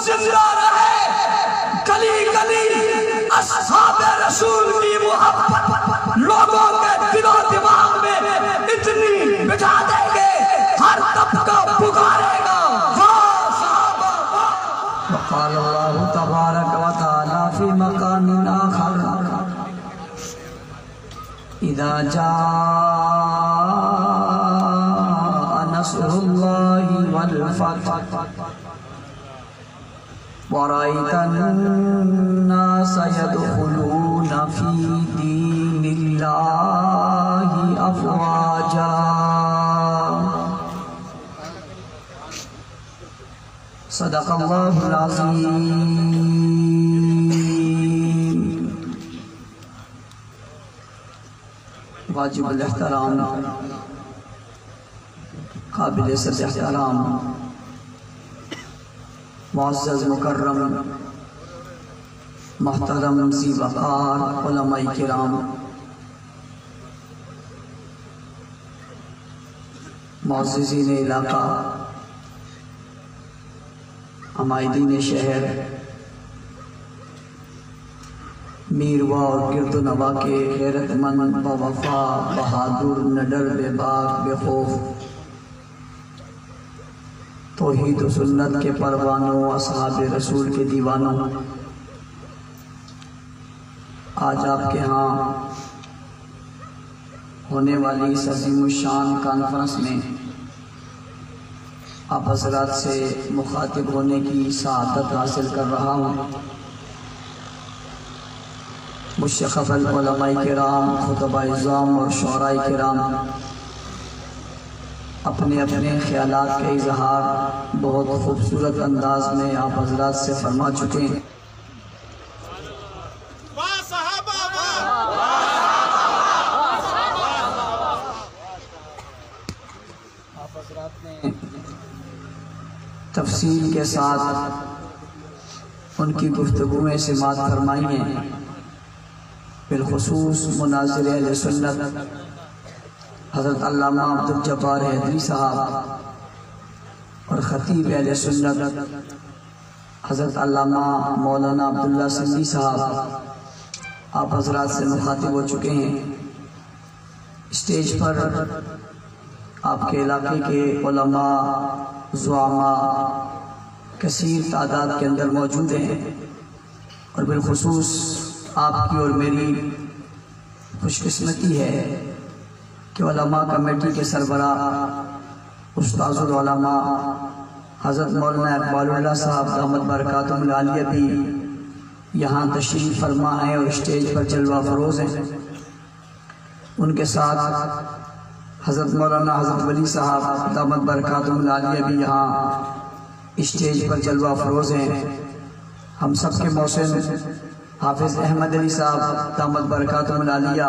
زندہ رہے گلی گلی اصحاب رسول کی محبت لوگوں کے دل و دماغ میں اتنی بٹھا دیں گے ہر طبقہ پکارے گا وقال اللہ تبارک و تعالی فی مقام آخر اذا جاء نصر اللہ والفتح وَرَأَيْتَ النَّاسَ يَدْخُلُونَ فِي دِينِ اللَّهِ أَفْوَاجًا صدق اللہ العظیم۔ واجب الاحترام، قابل صد احترام، معزز مکرم محترم ذی وقار علماء کرام، معززین علاقہ، عمائدین شہر، میروا اور گرد و نواح کے غیرت مند بوفا بہادر نڈر بے باک بے خوف توحید و سنت کے پروانوں، اصحاب رسول کے دیوانوں، آج آپ کے ہاں ہونے والی اس عظیم الشان کانفرنس میں آپ حضرات سے مخاطب ہونے کی سعادت حاصل کر رہا ہوں۔ مشرف العلماء کرام، خطباء اعظام اور شعراء کرام اپنے اپنے خیالات کے اظہار بہت خوبصورت انداز میں آپ حضرات سے فرما چکے ہیں۔ آپ حضرات نے تفصیل کے ساتھ ان کی گفتگو میں سماعت فرمائی ہیں، بالخصوص مناظر اہل سنت حضرت علامہ عبدالجبار حیدری صاحب اور خطیب اہل سنت حضرت علامہ مولانا عبداللہ سندھی صاحب آپ حضرات سے مخاطب ہو چکے ہیں۔ اسٹیج پر آپ کے علاقے کے علماء، زعماء کثیر تعداد کے اندر موجود ہیں، اور بالخصوص آپ کی اور میری خوش قسمتی ہے کہ علماء کمیٹی کے سربراہ استاذ العلماء حضرت مولانا اقبال اللہ صاحب دامت برکاتہم العالیہ بھی یہاں تشریف فرما ہیں اور اسٹیج پر جلوہ فروز ہیں۔ ان کے ساتھ حضرت مولانا حضرت ولی صاحب دامت برکاتہم العالیہ بھی یہاں اسٹیج پر جلوہ فروز ہیں۔ ہم سب کے محسن حافظ احمد علی صاحب دامت برکاتہم العالیہ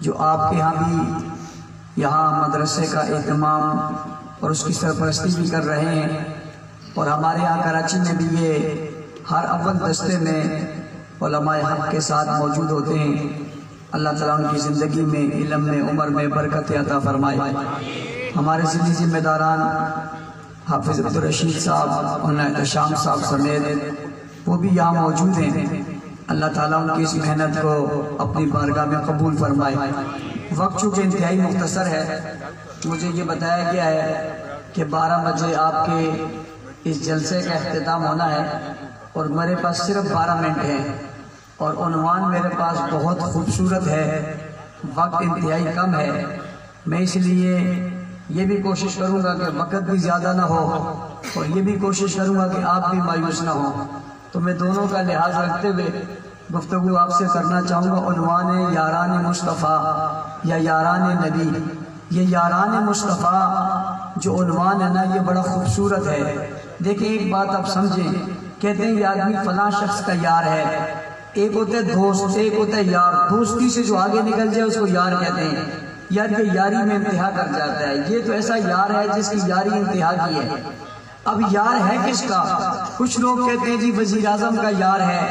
جو آپ کے ہاں بھی یہاں مدرسے کا اہتمام اور اس کی سرپرستی بھی کر رہے ہیں، اور ہمارے یہاں کراچی میں بھی یہ ہر اول دستے میں علماء حق کے ساتھ موجود ہوتے ہیں۔ اللہ تعالیٰ ان کی زندگی میں، علم میں، عمر میں برکت عطا فرمائے۔ ہمارے ذمہ ذمہ داران حافظ عبدالرشید صاحب اور احتشام صاحب سمیت وہ بھی یہاں موجود ہیں۔ اللہ تعالیٰ ان کی اس محنت کو اپنی بارگاہ میں قبول فرمائے۔ وقت چونکہ انتہائی مختصر ہے، مجھے یہ بتایا گیا ہے کہ 12 بجے آپ کے اس جلسے کا اختتام ہونا ہے، اور میرے پاس صرف 12 منٹ ہیں، اور عنوان میرے پاس بہت خوبصورت ہے، وقت انتہائی کم ہے۔ میں اس لیے یہ بھی کوشش کروں گا کہ وقت بھی زیادہ نہ ہو، اور یہ بھی کوشش کروں گا کہ آپ بھی مایوس نہ ہوں، تو میں دونوں کا لحاظ رکھتے ہوئے گفتگو آپ سے کرنا چاہوں گا۔ عنوان ہے یاران مصطفیٰ یا یاران نبی۔ یہ یاران مصطفیٰ جو عنوان ہے نا، یہ بڑا خوبصورت ہے۔ دیکھیں ایک بات آپ سمجھیں، کہتے ہیں یہ آدمی فلاں شخص کا یار ہے، ایک ہوتا ہے دوست، ایک ہوتا ہے یار۔ دوستی سے جو آگے نکل جائے اس کو یار کہتے ہیں، یار یہ یاری میں انتہا کر جاتا ہے۔ یہ تو ایسا یار ہے جس کی یاری انتہا کی ہے۔ اب یار ہے کس کا؟ کچھ لوگ کہتے ہیں جی وزیر اعظم کا یار ہے،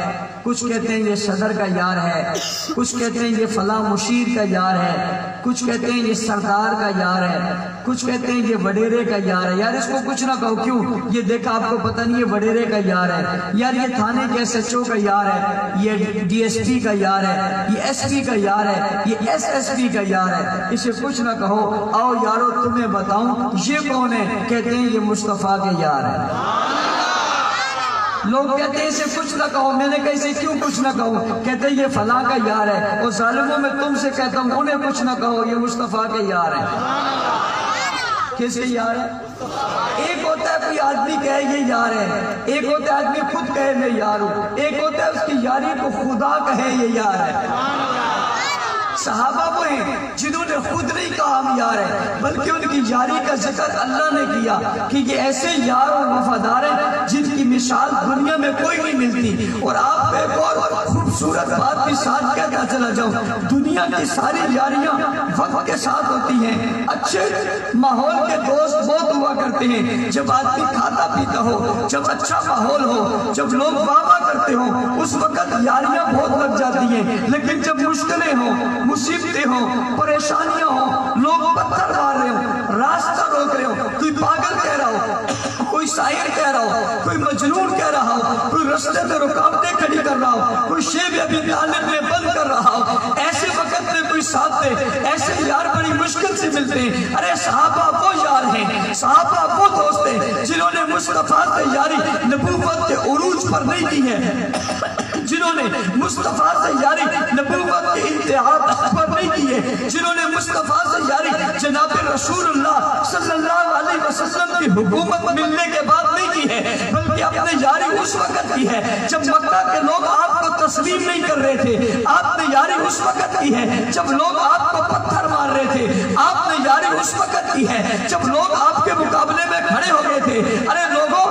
کچھ کہتے ہیں یہ صدر کا یار ہے، کچھ کہتے ہیں یہ فلاں مشیر کا یار ہے، کچھ کہتے ہیں یہ سردار کا یار ہے، کچھ کہتے ہیں یہ وڈیرے کا یار ہے۔ یار اس کو کچھ نہ کہو، کیوں؟ یہ دیکھا آپ کو پتہ نہیں یہ وڈیرے کا یار ہے، یار یہ تھانے کے ایس ایچ او کا یار ہے، یہ ڈی ایس پی کا یار ہے، یہ ایس پی کا یار ہے، یہ ایس ایس پی کا یار ہے، اسے کچھ نہ کہو۔ آؤ یارو تمہیں بتاؤں یہ کون ہے؟ کہتے ہیں یہ مصطفیٰ کے یار ہے۔ لوگ کہتے ہیں اسے کچھ نہ کہو، میں نے کہا اسے کیوں کچھ نہ کہو؟ کہتے ہیں یہ فلاں کا یار ہے، اور ظالموں میں تم سے کہتا ہوں انہیں کچھ نہ کہو، یہ مصطفیٰ کے یار ہے۔ کس کے یار ہے؟ ایک ہوتا ہے کوئی آدمی کہے یہ یار ہے، ایک ہوتا ہے آدمی خود کہے میں یار ہوں، ایک ہوتا ہے اس کی یاری کو خدا کہے یہ یار ہے۔ صحابہ وہ ہیں جنہوں نے خود نہیں کہا ہم یار ہیں، بلکہ ان کی یاری کا ذکر اللہ نے کیا کہ یہ ایسے یار اور وفادار ہیں جن کی مثال دنیا میں کوئی نہیں ملتی۔ اور آپ کو ایک اور خوبصورت بات بھی ساتھ کہتا چلا جاؤں، دنیا کی ساری یاریاں وقت کے ساتھ ہوتی ہیں۔ اچھے ماحول کے دوست بہت ہوا کرتے ہیں، جب آدمی کھاتا پیتا ہو، جب اچھا ماحول ہو، جب لوگ واہ کرتے ہوں، اس وقت یاریاں بہت لگ جاتی ہیں۔ لیکن جب مشکلیں ہوں، مصیبتیں ہوں، پریشانیاں ہوں، لوگ پتھر مار رہے ہوں، راستہ روک رہے ہوں، کوئی پاگل کہہ رہا ہو، کوئی شاعر کہہ رہا ہو، کوئی مجنون کہہ رہا ہو، کوئی رستے میں رکاوٹیں کھڑی کر رہا ہو، کوئی شیب ابی طالب میں بند کر رہا ہو، ایسے وقت میں کوئی ساتھ دے، ایسے یار بڑی مشکل سے ملتے ہیں۔ ارے صحابہ وہ یار ہیں، صحابہ وہ دوست ہیں جنہوں نے مصطفیٰ سے یاری نبوت کے عروج پر نہیں کی ہے، جنہوں نے مصطفیٰ سے یاری نبوت کے انتہا پر نہیں کی ہے، جنہوں نے مصطفیٰ سے یاری جناب رسول اللہ صلی اللہ علیہ وسلم کی حکومت ملنے کے بعد نہیں کی ہے، بلکہ اپنے یاری اس وقت کی ہے جب مکہ کے لوگ آپ کو تسلیم نہیں کر رہے تھے۔ آپ نے یاری اس وقت کی ہے جب لوگ آپ کو پتھر مار رہے تھے۔ آپ نے یاری اس وقت کی ہے جب لوگ آپ کے مقابلے میں کھڑے ہو گئے تھے۔ ارے لوگوں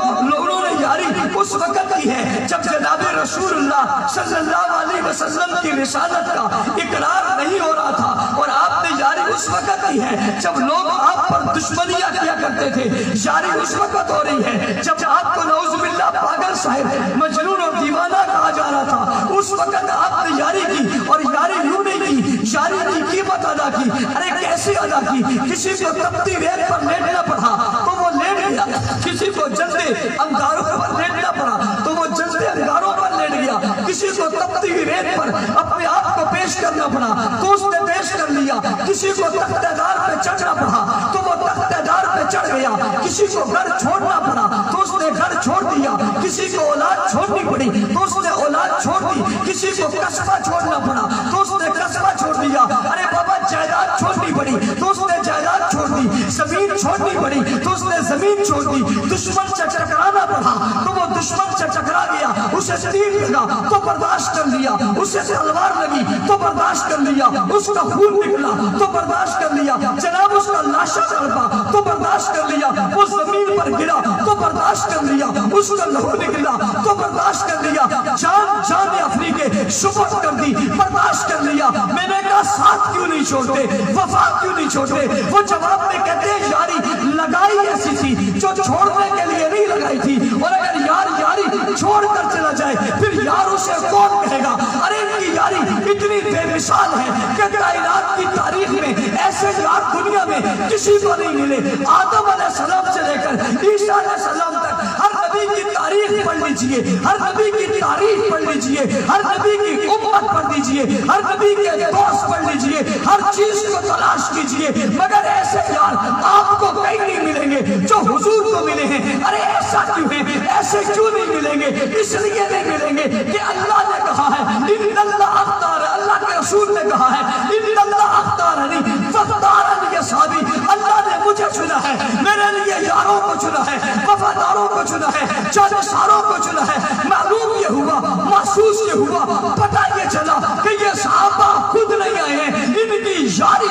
نے یاری اس وقت کی ہے جب جناب رسول اللہ صلی اللہ علیہ وسلم کی رسالت کا اقرار نہیں ہو رہا تھا، اور آپ نے یاری اس وقت کی ہے جب لوگ آپ پر دشمنیاں کیا کرتے تھے۔ یاری اس وقت ہو رہی ہے جب آپ کو نعوذ باللہ پاگل صاحب، مجنون اور دیوانہ کہا جا رہا تھا، اس وقت آپ نے یاری کی، اور یاری یوں نہیں کی، یاری کی قیمت ادا کی۔ ارے کیسے ادا کی؟ کسی کو تپتی ریت پر لیٹنا پڑا تو وہ لیٹ گیا، کسی کو جلدے انگاروں پر لیٹنا پڑا تو وہ جلدے انگاروں پر لیٹ گیا، کسی کو تپتی ہوئی ریت پر اپنے آپ کو پیش کرنا پڑا تو اس نے پیش کر لیا، کسی کو تختہ دار پہ چڑھنا پڑا تو وہ تختہ دار پہ چڑھ گیا، کسی کو گھر چھوڑنا پڑا تو اس نے گھر چھوڑ دیا، کسی کو اولاد چھوڑنی پڑی تو اس نے اولاد چھوڑ دی، کسی کو قصبہ چھوڑنا پڑا تو اس نے قصبہ چھوڑ دیا۔ ارے بابا جائیداد چھوڑنی پڑی تو اس نے جائیداد چھوڑ دی، زمین چھوڑنی پڑی تو اس نے زمین چھوڑ دی، دشمن سے ٹکرانا پڑا تو وہ دشمن سے ٹکرا گیا، اسے تیر لگا تو برداشت کر لیا، اسے تلوار لگی تو برداشت کر لیا، اس کا خون نکلا تو برداشت کر لیا، جناب اس کا لاشا تڑپا تو برداشت کر لیا، وہ زمین پر گرا تو برداشت کر لیا، اس کا لہو نکلا تو برداشت کر لیا، جان اپنی کے سپرد کر دی، برداشت کر لیا۔ میں نے کہا ساتھ کیوں نہیں چھوڑتے، وفا کیوں نہیں چھوڑتے؟ وہ جواب میں کہتے ہیں یاری لگائی ایسی تھی جو چھوڑنے کے لیے نہیں لگائی تھی، اور اگر یاری چھوڑ کر چلا جائے پھر یار اسے کون کہے گا؟ ارے ان کی یاری اتنی بے مثال ہے کہ کائنات کی تاریخ میں ایسے یار دنیا میں کسی کو نہیں ملے۔ آدم علیہ السلام سے لے کر عیسیٰ علیہ السلام تک ہر نبی کی تاریخ پڑھ لیجئے، ہر نبی کی تاریخ پڑھ لیجئے، ہر نبی کی امت پڑھ لیجئے، ہر نبی کے دوست پڑھ لیجئے، ہر چیز کو تلاش کیجئے، مگر ایسے یار آپ کو کہیں نہیں ملیں گے جو حضور کو ملے ہیں۔ ارے ایسا کیوں ہے؟ ایسے کیوں نہیں ملیں گے؟ اس لیے نہیں ملیں گے کہ اللہ نے کہا ہے ان اللہ اختار، اللہ کے رسول نے کہا ہے ان اللہ اختارنی فاختارنی یا صحابی، اللہ نے مجھے چنا ہے، میرے لیے یاروں کو چنا ہے، وفاداروں کو چنا ہے، جانشاروں کو چنا ہے۔ معلوم یہ ہوا، محسوس یہ ہوا، پتہ یہ چلا کہ یہ صحابہ خود نہیں آئے ہیں، ان کی یاری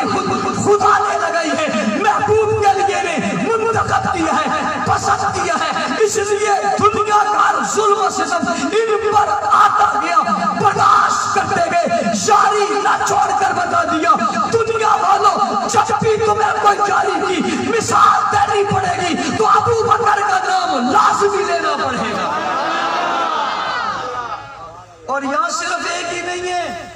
خدا نے لگائی ہے، محبوب کے لیے نے منتخب کیا ہے، پسند کیا ہے، اس لیے دنیا کا ظلم و ستم ان پر آتا گیا، برداشت کرتے گئے، یاری نہ چھوڑ کر بتا دیا دنیا والوں جب بھی تمہیں کوئی یاری کی مثال دینی پڑے گی تو ابو بکر کا نام لازمی لینا پڑے گا۔ نہیں ہیں،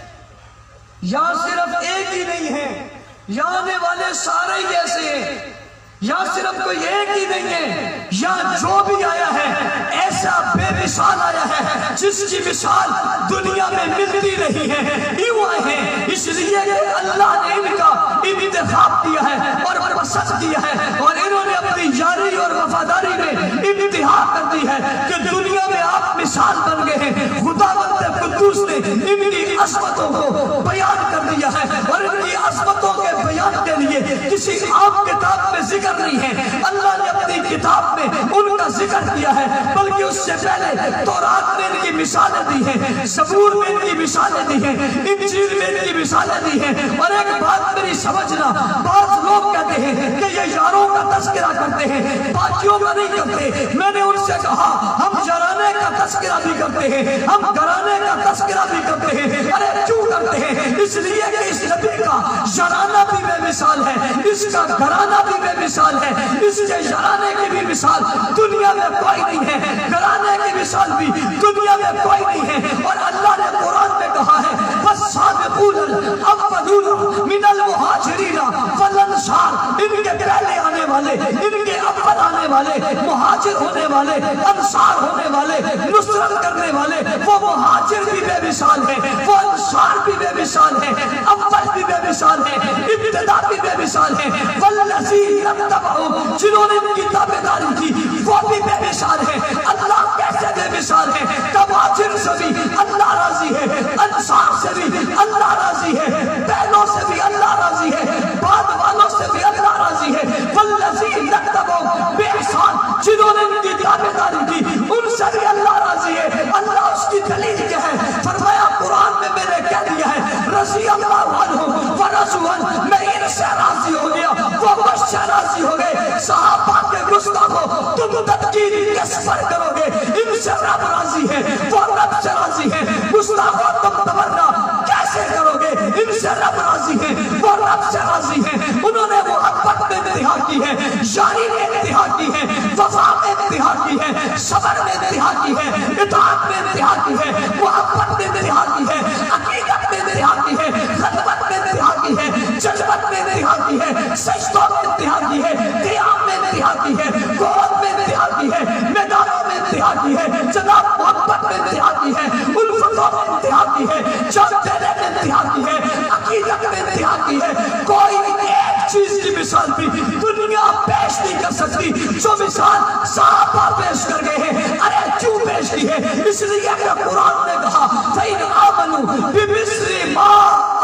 یہاں صرف ایک ہی نہیں ہے، یہاں آنے والے سارے ہی ایسے ہیں، یہاں صرف کوئی ایک ہی نہیں ہے، یہاں جو بھی آیا ہے ایسا بے مثال آیا ہے جس کی مثال دنیا میں ملتی نہیں ہے۔ کیوں آئے ہیں؟ اس لیے کہ اللہ نے ان کا انتخاب کیا ہے اور پسند کیا ہے، اور انہوں نے اپنی یاری اور وفاداری میں انتہا کر دی ہے کہ دنیا میں آپ مثال بن گئے ہیں۔ خداوند قدوس نے ان کی عظمتوں کو بیان کر دیا ہے، اور ان کی عظمتوں کے بیان کے لیے کسی عام کتاب میں ذکر نہیں ہے، اللہ نے اپنی کتاب میں ان کا ذکر کیا ہے، بلکہ اس سے پہلے تورات میں ان کی مثالیں دی ہیں، زبور میں ان کی مثالیں دی ہیں، انجیل میں ان کی مثالیں دی ہیں۔ اور ایک بات میری سمجھنا، بعض لوگ کہتے ہیں کہ یہ یاروں کا تذکرہ کرتے ہیں، باقیوں کا نہیں کرتے۔ میں نے ان سے کہا ہم یارانے کا تذکرہ بھی کرتے ہیں، ہم گھرانے کا تذکرہ بھی کرتے ہیں۔ ارے کیوں کرتے ہیں؟ اس لیے کہ اس نبی کا یارانہ بھی بے مثال ہے، اس کا گھرانہ بھی بے مثال ہے، اس کے یارانے کی بھی مثال دنیا میں کوئی نہیں ہے، گھرانے کی مثال بھی دنیا میں کوئی نہیں ہے۔ اور اللہ نے قرآن میں کہا ہے وَالسَّابِقُونَ الْأَوَّلُونَ مِنَ الْمُهَاجِرِينَ وَالْأَنصَارِ، ان کے پہلے آنے والے، ان کے اول آنے والے، مہاجر ہونے والے، انصار ہونے والے، نصرت کرنے والے، وہ مہاجر بھی بے مثال ہے، وہ انصار بھی بے مثال ہے، اول بھی بے مثال ہے، ابتدا بھی بے مثال ہے، وَالَّذِينَ اتَّبَعُوهُمْ، جنہوں نے ان کی تابعداری کی وہ بھی بے مثال ہے۔ اللہ کیسے بے مثال ہے؟ مہاجر سے بھی اللہ راضی ہے، انصار سے بھی اللہ راضی ہے، پہلوں سے بھی اللہ راضی ہے، بعد والوں سے بھی اللہ راضی ہے۔ وَالَّذِينَ اتَّبَعُوهُمْ بِإِحْسَانٍ، جنہوں نے ان کی تابعداری کی ان سے بھی اللہ راضی ہے۔ اللہ اس کی دلیل کیا ہے؟ فرمایا قرآن میں میں نے کہہ دیا ہے رضی اللہ عنہم ورضوا عنہ، میں ان سے راضی ہو گیا، وہ مجھ سے راضی ہو گئے۔ صحابہ کے گستاخوں تم تنقید کس پر کرو گے؟ ان سے رب راضی ہے، وہ رب سے راضی ہے۔ گستاخوں تم تبرہ کیسے کرو گے؟ ان سے رب راضی ہے، وہ رب سے راضی ہے۔ انہوں نے محبت میں انتہا کی ہے، یاری میں انتہا کی ہے، وفا میں انتہا کی ہے، صبر میں انتہا کی ہے، اطاعت میں انتہا کی ہے، محبت میں انتہا کی ہے، عقیدت میں انتہا کی ہے، خدمت میں انتہا کی ہے، جذبت میں انتہا کی ہے، سجدوں میں انتہا کی ہے، قیام میں انتہا کی ہے، قوت میں انتہا کی ہے، میدانوں میں انتہا کی ہے، جناب محبت میں انتہا کی ہے، الفتوں میں انتہا کی ہے، جان دینے میں انتہا کی ہے، عقیدت میں انتہا کی ہے۔ کوئی ایک چیز کی مثال بھی دنیا پیش نہیں کر سکتی جو مثال صحابہ پیش کر گئے ہیں۔ ارے کیوں پیش کی ہے؟ اس لیے کہ قرآن نے کہا فَإِنْ آمَنُوا بِمِثْلِ مَا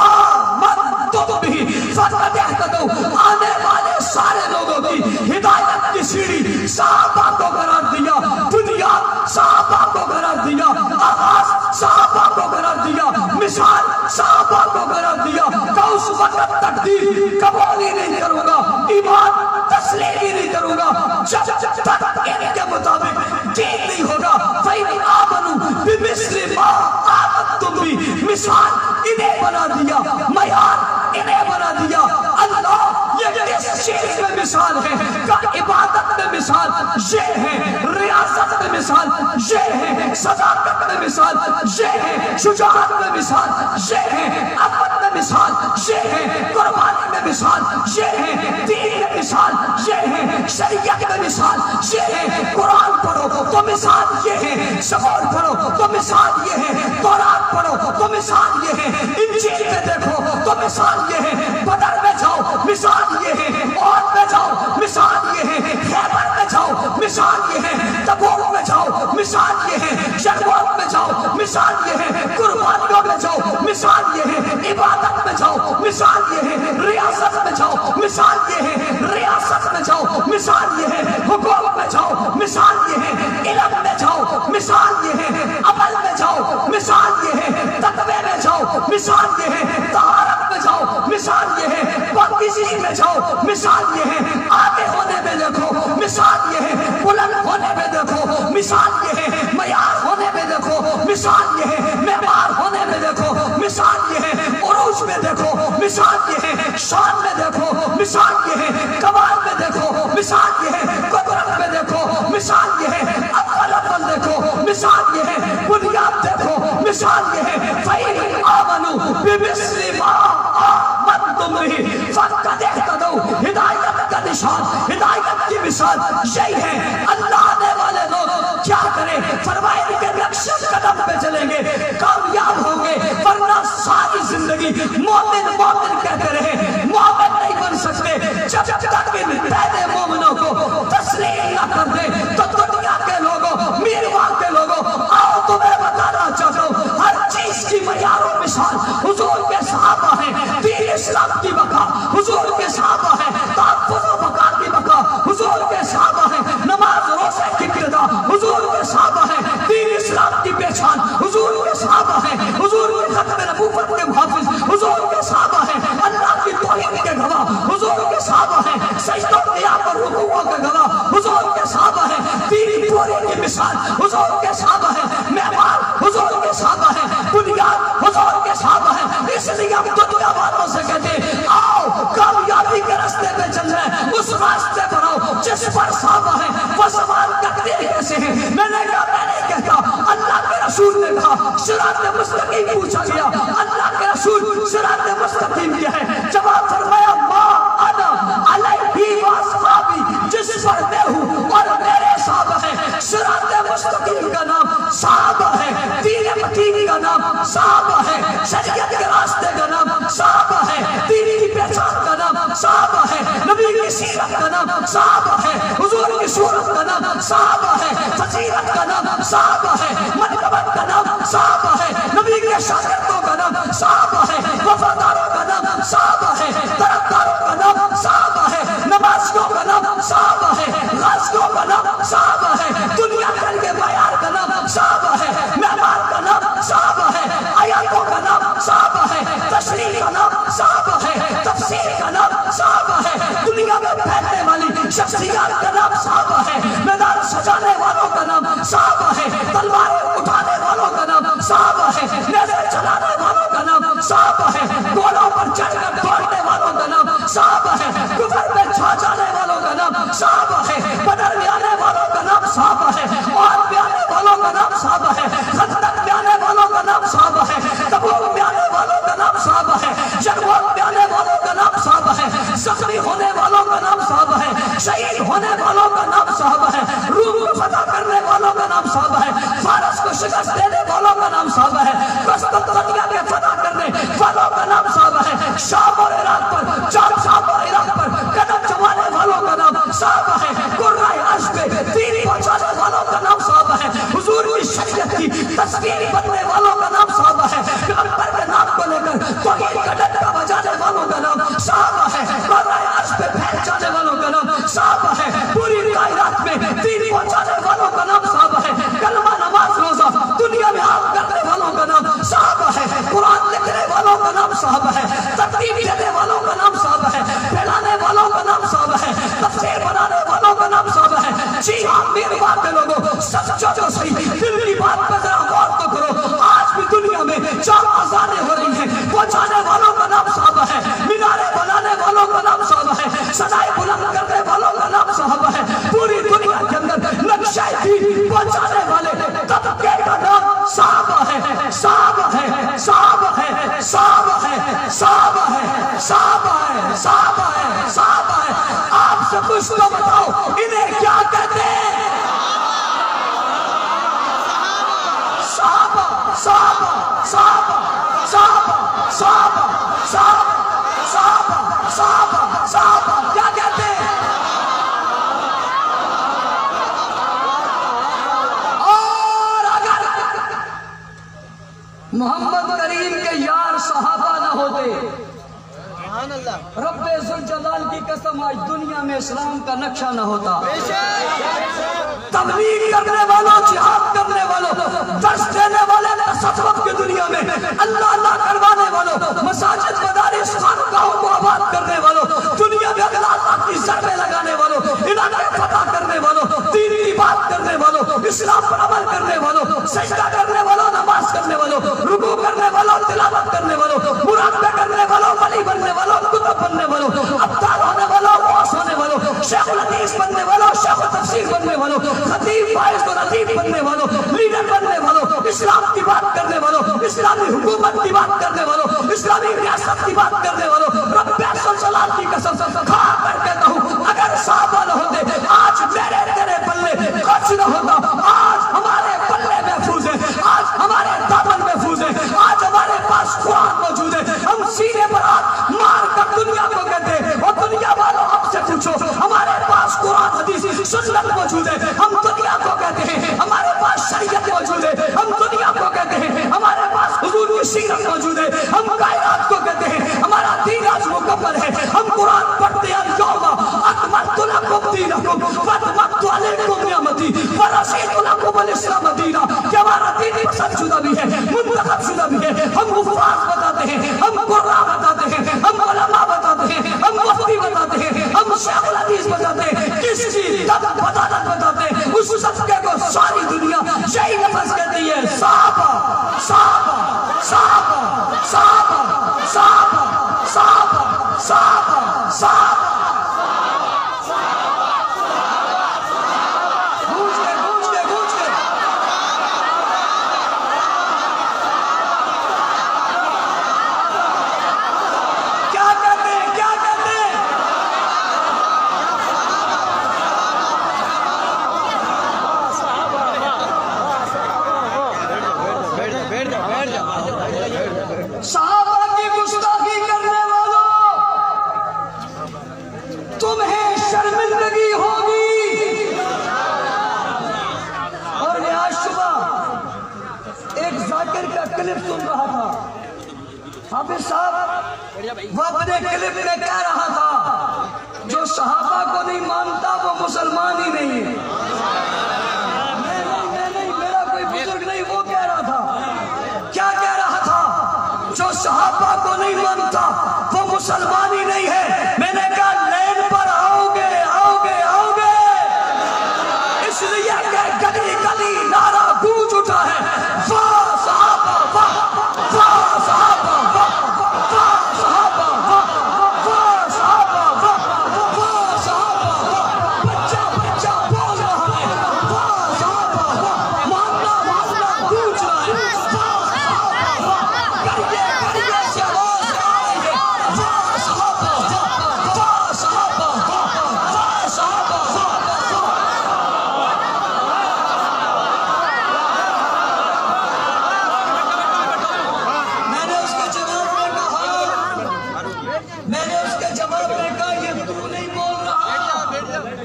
آمَنْتُمْ بِهِ فَقَدِ اهْتَدَوْا، آنے والے سارے لوگوں کی ہدایت کی سیڑھی صحابہ کو قرار دیا، بنیاد صحابہ کو قرار دیا، آغاز صحابہ کو قرار دیا، مثال صحابہ کو قرار دیا۔ کہ اس وقت تقدیر قبول ہی نہیں کروں گا، ایمان تسلیم ہی نہیں کروں گا جب تک ان کے مطابق دین نہیں ہوگا۔ فَإِنْ آمَنُوا بِمِثْلِ مَا آمَنْتُمْ بِهِ، مثال انہیں بنا دیا، معیار انہیں بنا دیا۔ اللہ یہ کس چیز میں مثال ہے؟ کہ عبادت میں مثال یہ ہے، ریاست میں مثال یہ ہے، صداقت میں مثال یہ ہے، شجاعت میں مثال یہ ہے، امن میں مثال یہ ہے، قربانی میں مثال یہ ہے، دین میں مثال یہ ہے، شریعت میں مثال یہ ہے۔ قرآن پڑھو تو مثال یہ ہے، زبور پڑھو تو مثال یہ ہے، تورات پڑھو تو مثال یہ ہے، انجیل میں دیکھو تو مثال یہ ہے، بدر میں جاؤ مثال یہ ہے، عہد میں جاؤ مثال یہ ہے، خیبر میں جاؤ مثال یہ ہے، تبوک میں جاؤ مثال یہ ہے، یرموک میں جاؤ مثال یہ ہے، قربانیوں میں جاؤ مثال یہ ہے، عبادت میں جاؤ مثال یہ ہے، ریاست میں جاؤ مثال یہ ہے، ریاست میں جاؤ مثال یہ ہے، حکومت میں جاؤ مثال یہ ہے، علم میں جاؤ مثال یہ ہے، عمل میں جاؤ مثال یہ ہے، تقوی میں جاؤ مثال یہ ہے، طہارت میں جاؤ مثال یہ ہے، پاکیزگی میں جاؤ مثال یہ ہے، آگے ہونے میں دیکھو مثال یہ ہے، بلند ہونے میں دیکھو مثال یہ ہے، معیار ہونے میں دیکھو مثال یہ ہے، معمار ہونے میں دیکھو مثال یہ ہے، عروج میں دیکھو مثال یہ ہے، شان میں دیکھو مثال یہ ہے، کمال میں دیکھو مثال یہ ہے، قدرت میں دیکھو مثال یہ ہے، عقل دیکھو مثال یہ ہے، بنیاد دیکھو مثال یہ ہے۔ فَإِنْ مثال یہی ہے۔ اللہ آنے والے لوگ کیا کریں؟ فرمائے کہ نقش قدم پہ چلیں گے، کامیاب ہوں گے، ورنہ ساری زندگی مومن مومن کہتے رہے، مومن نہیں بن سکتے جب تک ان پہلے مومنوں کو تسلیم نہ کر دیں۔ تو دنیا کے لوگوں، میرواں کے لوگوں، آؤ تمہیں بتانا چاہتا ہوں، ہر چیز کی معیار و مثال حضور کے صحابہ ہیں۔ دین اسلام کی بقا حضور کے صحابہ ہیں، تحفظ و بقا کی بقا حضور کے صحابہ ہیں، نماز روزے کی ابتدا حضور کے صحابہ ہیں، دین اسلام کی پہچان حضور کے صحابہ ہیں، حضور کے ختم نبوت کے محافظ حضور کے صحابہ ہیں، اللہ کی توحید کے گواہ حضور کے صحابہ ہیں، سجدوں قیام اور رکوعوں کے گواہ حضور کے صحابہ ہیں، دین پوری کی مثال حضور کے صحابہ ہیں، معمار حضور کے صحابہ ہیں، بنیاد حضور کے صحابہ ہیں۔ اس لیے ہم دنیا والوں سے کہتے ہیں آؤ کامیابی کے راستے پہ چل رہے ہیں، اس راستے پر آؤ جس پر صحابہ ہیں۔ وہ سوال کرتے ہیں کیسے ہیں؟ میں نے کہا میں نہیں کہتا، اللہ کے رسول نے کہا صراط مستقیم پوچھا گیا، اللہ کے رسول صراط مستقیم کیا ہے؟ جواب فرمایا ما انا علیہ واصحابی، جس پر میں ہوں اور میرے صحابہ ہیں۔ صراط مستقیم کا نام صحابہ ہے، دین متین کا نام صحابہ ہے، شریعت کے راستے کا نام صحابہ ہے، دین کی پہچان کا نام صحابہ ہے، نبی کی سیرت کا نام صحابہ ہے، حضور کی صورت کا نام صحابہ ہے، فضیلت کا نام صحابہ ہے، منقبت کا نام صحابہ ہے، نبی کے شاگردوں کا نام صحابہ ہے، وفاداروں کا نام صحابہ ہے، طرفداروں کا نام صحابہ ہے، نمازیوں کا نام صحابہ ہے، غازیوں کا نام صحابہ ہے، دنیا کر کے معیار کا نام صحابہ ہے، معمار کا نام صحابہ ہے، آیاتوں کا نام صحابہ ہے، تشریح کا نام صحابہ ہے، تفسیر کا نام صحابہ ہے، دنیا میں پھیلنے والی شخصیات کا نام صحابہ ہے، میدان سجانے والوں کا نام صحابہ ہے، تلواریں اٹھانے والوں کا نام صحابہ ہے، نیزے چلانے والوں کا نام صحابہ ہے، گھوڑوں پر چڑھ کر دوڑنے والوں کا نام صحابہ ہے، کفر میں چھا جانے والوں کا نام صحابہ ہے، بدر میں آنے والوں کا نام صحابہ ہے، احد میں آنے والوں کا نام صحابہ ہے، خندق میں آنے والوں کا نام صحابہ ہے، تبوک میں آنے والوں کا نام صحابہ ہے، یرموک میں آنے والوں کا نام صحابہ ہے، زخمی ہونے والوں کا نام صحابہ ہے، شہید ہونے والوں کا نام صحابہ ہے، روم کو فتح کرنے والوں کا نام صحابہ ہے، فارس کو شکست دینے والوں کا نام صحابہ ہے، قسطنطنیہ کے فتح کرنے والوں کا نام صحابہ ہے، شام اور عراق پر شام اور عراق پر قدم جمانے والوں کا نام صحابہ ہے، قرائے عرش پہ دین پہنچانے والوں کا نام صحابہ ہے، حضور کی شریعت کی تصویر بننے والوں کا نام صحابہ ہے، پیغمبر کے نام کو لے کر توحید کا ڈنڈا بجانے والوں کا نام صحابہ ہے، قرائے عرش پہ پھیل جانے والوں کا نام صحابہ ہے، پوری کائنات میں دین پہنچانے والوں کا نام صحابہ ہے، کلمہ نماز روزہ دنیا میں عام کرنے والوں کا نام صحابہ ہے، قرآن لکھنے والوں کا نام صحابہ ہے، ترتیب دینے والوں کا نام صحابہ ہے، پھیلانے والوں کا نام صحابہ ہے، تفسیر بنانے والوں کا نام صحابہ ہے۔ جی ہاں میری بات کے لوگوں سچو جو صحیح دل کی بات پر ذرا غور تو کرو، آج بھی دنیا میں چار آزادیں ہو رہی ہیں، پہنچانے والوں کا نام صحابہ ہے، مینارے بنانے والوں کا نام صحابہ ہے، سدائے بلند کرنے والوں کا نام صحابہ ہے، پوری دنیا کے اندر نقشہ دین پہنچانے والے طبقے کا نام صحابہ ہے، صحابہ ہے، صحابہ ہے، صحابہ ہے، صحابہ ہے، صحابہ ہے، صحابہ ہے، صحابہ ہے۔ آپ سے کچھ تو بتاؤ انہیں کیا کہتے ہیں؟ صحابہ، صحابہ، صحابہ، صحابہ، صحابہ، صحابہ، صحابہ، صحابہ، صحابہ کیا کہتے ہیں؟ اور اگر محمد کریم کے یار صحابہ نہ ہوتے، رب ذوالجلال کی قسم آج دنیا میں اسلام کا نقشہ نہ ہوتا۔ تبلیغ کرنے والوں، جہاد کرنے والوں، درس دینے والے تصوف کی دنیا میں اللہ اللہ کروانے والوں، مساجد مدارس خانقاہوں کو آباد کرنے والوں، دنیا میں اگر اللہ کی ضربیں لگانے والوں، علاقے فتح کرنے والوں، دین کی بات کرنے والوں، اسلام پر عمل کرنے والوں، سجدہ کرنے والوں، نماز کرنے والوں، رکوع کرنے والوں، تلاوت کرنے والوں، مراقبہ کرنے والوں، ولی بننے والوں، کتب بننے والوں، ابدال ہونے والوں، غوث ہونے والوں، شیخ الحدیث بننے والوں، شیخ التفسیر بننے والوں، خطیب فائز و لطیف بننے والوں، لیڈر بننے والوں، اسلام کی بات کرنے والوں، اسلامی حکومت کی بات کرنے والوں، اسلامی ریاست کی بات کرنے والوں، رب ذوالجلال کی قسم کھا کر کہتا ہوں اگر صحابہ نہ ہوتے آج الاسلام دینا کہ ہمارا دین پسند شدہ بھی ہے، منتخب شدہ بھی ہے. ہم حفاظ بتاتے ہیں، ہم قرآن بتاتے ہیں، ہم علماء بتاتے ہیں، ہم مفتی بتاتے ہیں، ہم شیخ الحدیث بتاتے ہیں. کس چیز تک بدالت بتاتے ہیں اس صدقے کو ساری دنیا یہی لفظ کہتی ہے صحابہ صحابہ صحابہ صحابہ صحابہ صحابہ صحابہ صحابہ. صحابہ کی گستاخی کرنے والوں تمہیں شرمندگی ہوگی. اور میں آج صبح ایک ذاکر کا کلپ سن رہا تھا. حافظ صاحب وہ اپنے کلپ میں کہہ رہا تھا جو صحابہ کو نہیں مانتا وہ مسلمان ہی نہیں ہے. میں نہیں میرا کوئی بزرگ نہیں، وہ کہہ رہا تھا. کیا کہہ رہا تھا؟ جو صحابہ کو نہیں مانتا وہ مسلمان ہی نہیں ہے. میں نے کہا لین پر آؤ گے آؤ گے آؤ گے، اس لیے کہ گلی گلی نعرہ گونج اٹھا ہے واہ صحابہ واہ واہ صحابہ واہ واہ صحابہ واہ واہ صحابہ واہ واہ صحابہ واہ. بچہ بچہ بول رہا ہے واہ صحابہ واہ، محلہ محلہ گونج رہا ہے واہ صحابہ واہ. کریے کریے سے آواز آئے گے واہ صحابہ واہ واہ صحابہ واہ واہ صحابہ واہ. میں نے اس کے جواب میں کہا یہ تو نہیں بول رہا،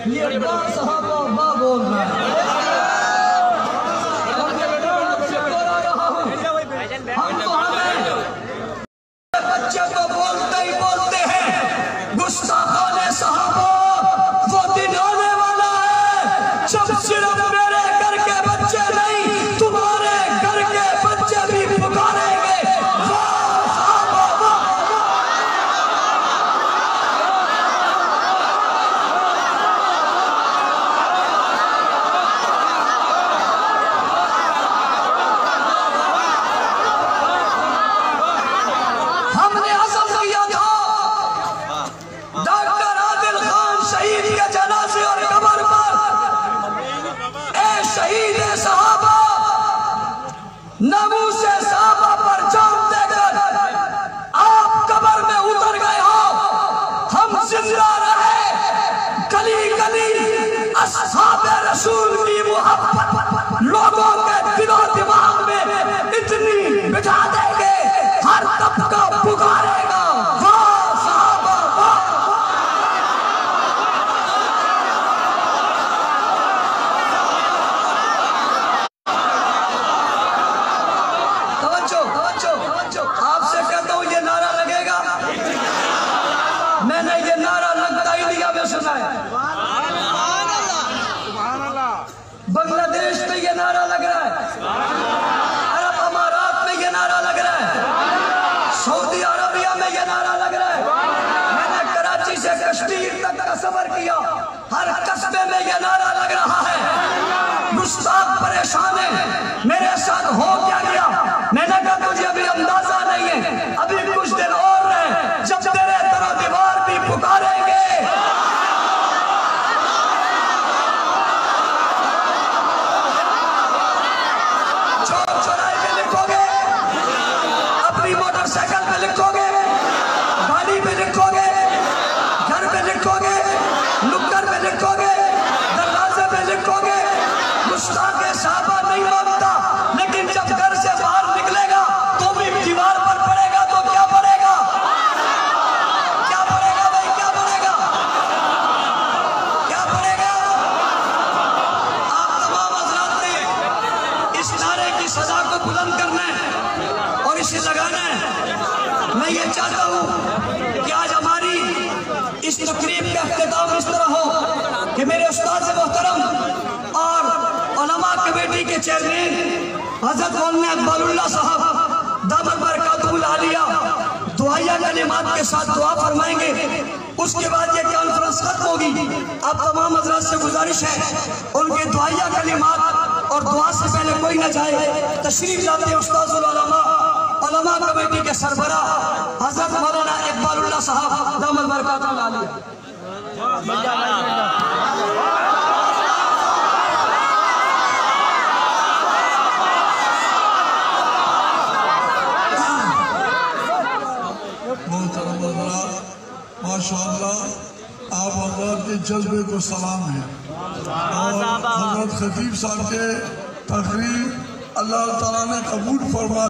یہ واہ صحابہ واہ بول رہا ہے. بچے تو بولتے ہی بولتے ہیں گستاخان صحابہ. وہ دن آنے والا ہے جب صرف میرے گھر کے بچے نہیں تمہارے گھر کے بچے بھی پکاریں گے واہ صحابہ واہ. ہم نے عزم کیا تھا ڈاکٹر عادل خان شہید کے جنازے اور قبر پر اے شہید صحابہ ناموس صحابہ پر جان دے کر آپ قبر میں اتر گئے ہو، ہم زندہ رہے. گلی گلی اصحاب رسول کی محبت لوگوں کے دل و دماغ میں اتنی بٹھا دیں گے ہر طبقہ پکارے گا واہ صحابہ واہ. توجہ توجہ توجہ، آپ سے کہتا ہوں یہ نعرہ لگے گا. میں نے یہ نعرہ لگتا ہی نہیں ہمیں سنا ہے. بنگلہ دیش میں یہ نعرہ لگ رہا ہے، عرب امارات میں یہ نعرہ لگ رہا ہے، سعودی عربیہ میں یہ نعرہ لگ رہا ہے. میں نے کراچی سے کشمیر تک کا سفر کیا، ہر قصبے میں یہ نعرہ لگ رہا ہے. گستاخ پریشان ہیں میرے ساتھ ہو کیا گیا. میں نے کہا تجھے ابھی اندازہ نہیں ہے، ابھی کچھ دن اور رہے جب تیرے در و دیوار بھی پکاریں گے. چوراہے میں لکھو گے، اپنی موٹر سائیکل پہ لکھو گے، گاڑی پہ لکھو گے، گھر پہ لکھو گے، نکر پہ لکھو گے، دروازے پہ لکھو گے گستاخ صحابہ نہیں مانتا. لیکن جب گھر سے باہر نکلے گا تو بھی دیوار پر پڑے گا تو کیا پڑے گا؟ کیا پڑے گا بھائی، کیا پڑے گا؟ کیا پڑے گا؟ آپ تمام حضرات نے اس نعرے کی سزا کو بلند کرنا ہے اور اسے لگانا ہے. میں یہ چاہتا ہوں کہ آج ہماری اس تقریب کا اختتام اس طرح ہو کہ میرے استاد محترم اور علماء کمیٹی کے چیئرمین حضرت مولانا اقبال اللہ صاحب دامت برکاتہ العالیہ دعائیہ کلمات کے ساتھ دعا فرمائیں گے. اس کے بعد یہ کانفرنس ختم ہوگی. اب تمام حضرات سے گزارش ہے ان کے دعائیہ کلمات اور دعا سے پہلے کوئی نہ جائے. تشریف لاتے ہیں استاذ العلماء علماء کمیٹی کے سربراہ حضرت مولانا اقبال اللہ صاحب دامت برکاتہ العالیہ. ماشاءاللہ آپ حضرات کے جذبے کو سلام ہے اور حضرت خطیب صاحب کے تقریر اللہ تعالیٰ نے قبول فرما